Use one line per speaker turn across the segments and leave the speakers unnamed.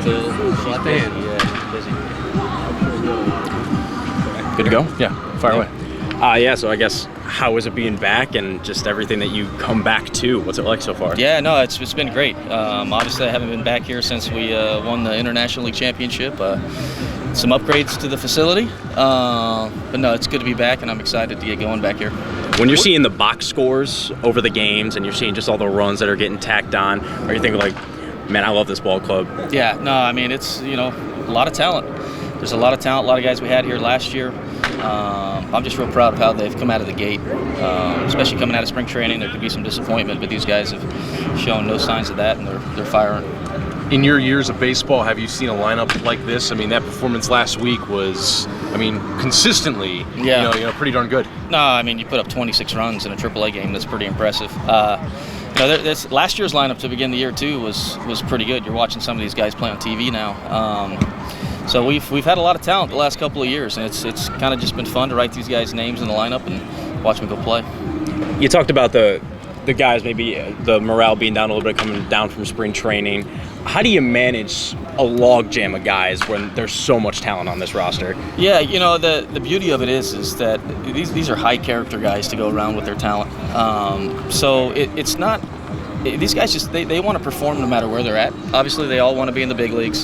still sleeping. Yeah, busy.
Good to go? Yeah, fire away.
Yeah, so I guess how is it being back and just everything that you come back to? What's it like so far?
Yeah, no, it's been great. Obviously, I haven't been back here since we won the International League Championship. Some upgrades to the facility, but no, it's good to be back, and I'm excited to get going back here.
When you're seeing the box scores over the games and you're seeing just all the runs that are getting tacked on, are you thinking like, man, I love this ball club?
Yeah, no, I mean, it's, a lot of talent. There's a lot of talent, a lot of guys we had here last year. I'm just real proud of how they've come out of the gate, especially coming out of spring training. There could be some disappointment, but these guys have shown no signs of that, and they're firing.
In your years of baseball, have you seen a lineup like this? I mean, that performance last week was, consistently, pretty darn good.
No, I mean, you put up 26 runs in a AAA game. That's pretty impressive. Last year's lineup to begin the year too was pretty good. You're watching some of these guys play on TV now. So we've had a lot of talent the last couple of years, and it's kind of just been fun to write these guys' names in the lineup and watch them go play.
You talked about the guys, maybe the morale being down a little bit coming down from spring training. How do you manage a log jam of guys when there's so much talent on this roster?
Yeah, the beauty of it is that these are high character guys to go around with their talent. So it's not. These guys just they want to perform no matter where they're at. Obviously, they all want to be in the big leagues.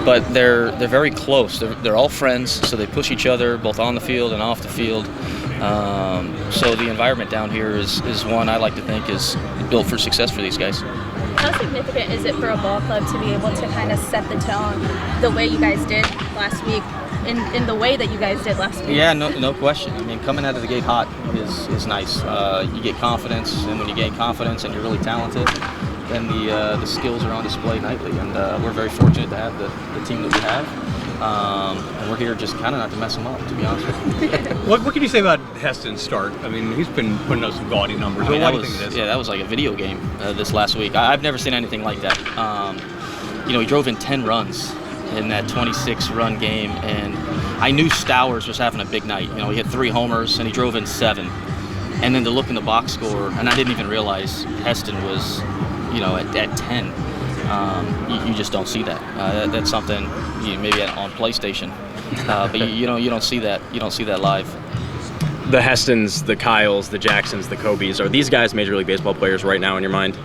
But they're very close. They're all friends, so they push each other both on the field and off the field. So the environment down here is one I like to think is built for success for these guys.
How significant is it for a ball club to be able to kind of set the tone the way you guys did last week, in the way that you guys did last week?
Yeah, no question. I mean, coming out of the gate hot is nice. You get confidence, and when you gain confidence and you're really talented, then the skills are on display nightly, and we're very fortunate to have the team that we have. And we're here just kind of not to mess them up, to be honest with you.
What can you say about Heston's start? I mean, he's been putting up some gaudy numbers. What do you think of this?
Yeah, that was like a video game this last week. I've never seen anything like that. He drove in 10 runs in that 26-run game, and I knew Stowers was having a big night. He hit 3 homers, and he drove in 7. And then to look in the box score, and I didn't even realize Heston was, at 10. You just don't see that. That's something maybe on PlayStation, but you don't see that. You don't see that live.
The Hestons, the Kyles, the Jacksons, the Kobes, are these guys Major League Baseball players right now in your mind?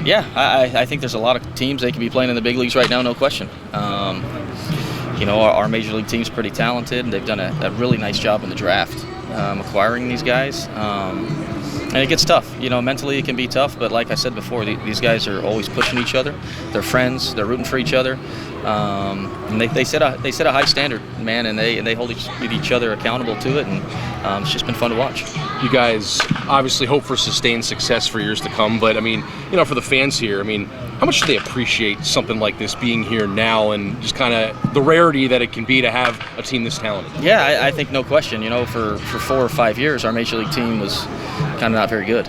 Yeah, I think there's a lot of teams they could be playing in the big leagues right now, no question. Our Major League team's pretty talented, and they've done a really nice job in the draft acquiring these guys. And it gets tough. Mentally it can be tough, but like I said before, these guys are always pushing each other. They're friends. They're rooting for each other. And they set a high standard, man, and they hold each other accountable to it, and it's just been fun to watch.
You guys obviously hope for sustained success for years to come, but for the fans here, how much do they appreciate something like this being here now, and just kind of the rarity that it can be to have a team this talented?
Yeah, I think no question. For 4 or 5 years, our Major League team was kind of not very good.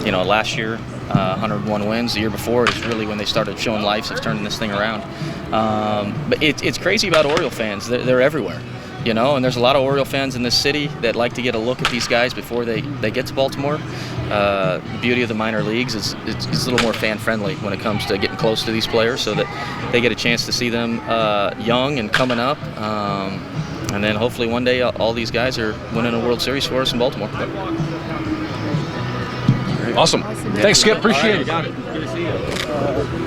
Last year, 101 wins. The year before is really when they started showing life of turning this thing around. But it's crazy about Oriole fans. They're everywhere. And there's a lot of Oriole fans in this city that like to get a look at these guys before they get to Baltimore. The beauty of the minor leagues is it's a little more fan-friendly when it comes to getting close to these players, so that they get a chance to see them young and coming up. And then hopefully one day all these guys are winning a World Series for us in Baltimore.
Awesome. Thanks, Skip. Appreciate it.
Got it. Good to see you.